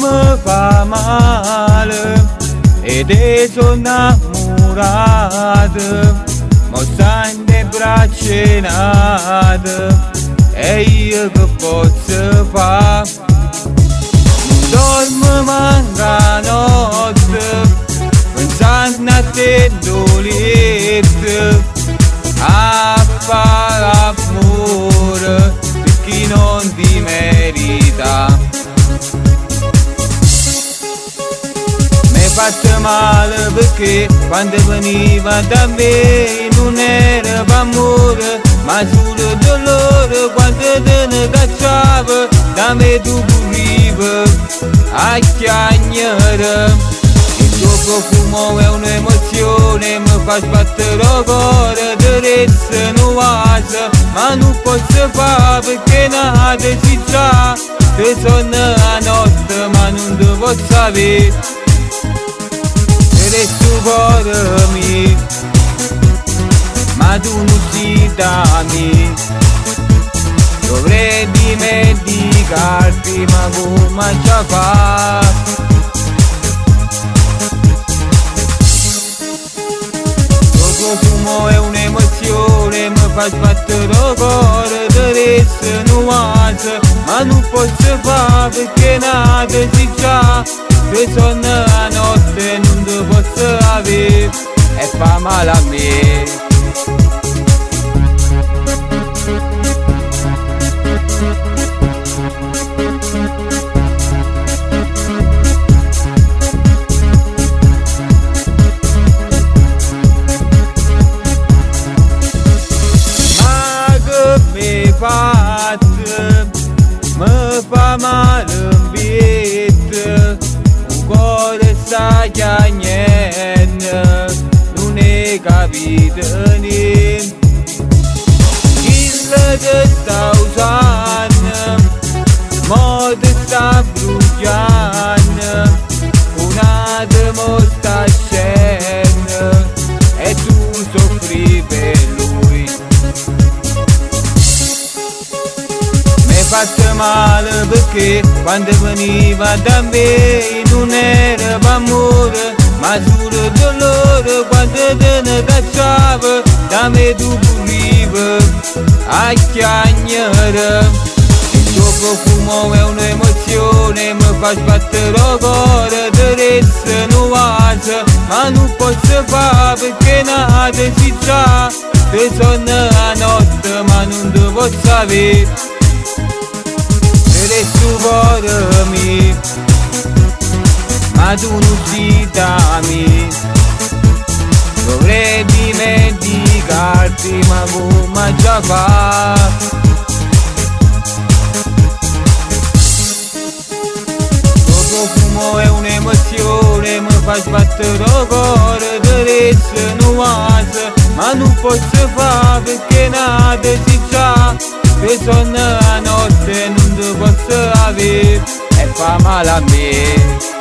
mi fa male ed sono innamorato, mo stai in braccia nate e io che posso fare? Dormo manca notte pensando a te dolente, a fare amore per chi non ti merita. Mi hai fatto male perché quando veniva da me non era per amore, ma solo dolore. Quando te ne cacciava da me tu puriva a chiagnare. Il tuo profumo è un'emozione, mi fa sbattere il cuore, ti resta nuova, ma non posso fare perché nada si già. Ti sono a notte ma non ti posso avere, ti resto cuore mio, ma tu non ti dammi. Dovrei dimenticarti ma come ci fa? Il tuo profumo è un'emozione, mi fa sbattere il cuore, ti resta nuova, ma non posso fare perché nada si già. Ti sono a notte non ti posso avere e fa male a me. Mi fa male un bietto, un cuore sta chiagnendo, non è capito niente. Quello che sta usando, mo ti sta bruciando, una te mo sta scendo e tu soffri per lui. Fatto male perché quando veniva da me non era per amore, ma solo dolore. Quando te ne cacciava da me tu puriva a chiagnare. Il tuo profumo è un'emozione, mi fa sbattere il cuore, ti resta nuova, ma non posso fare perché nada si già. Ti sono a notte ma non ti posso avere, resto cuore mio, ma tu non ti dammi. Dovrei dimenticarti ma come ci fa? Il tuo profumo è un'emozione, mi fa sbattere il cuore, ti resta nuova, ma non posso fare perché nada si già. Ti sono a notte non ti posso avere e fa male a me.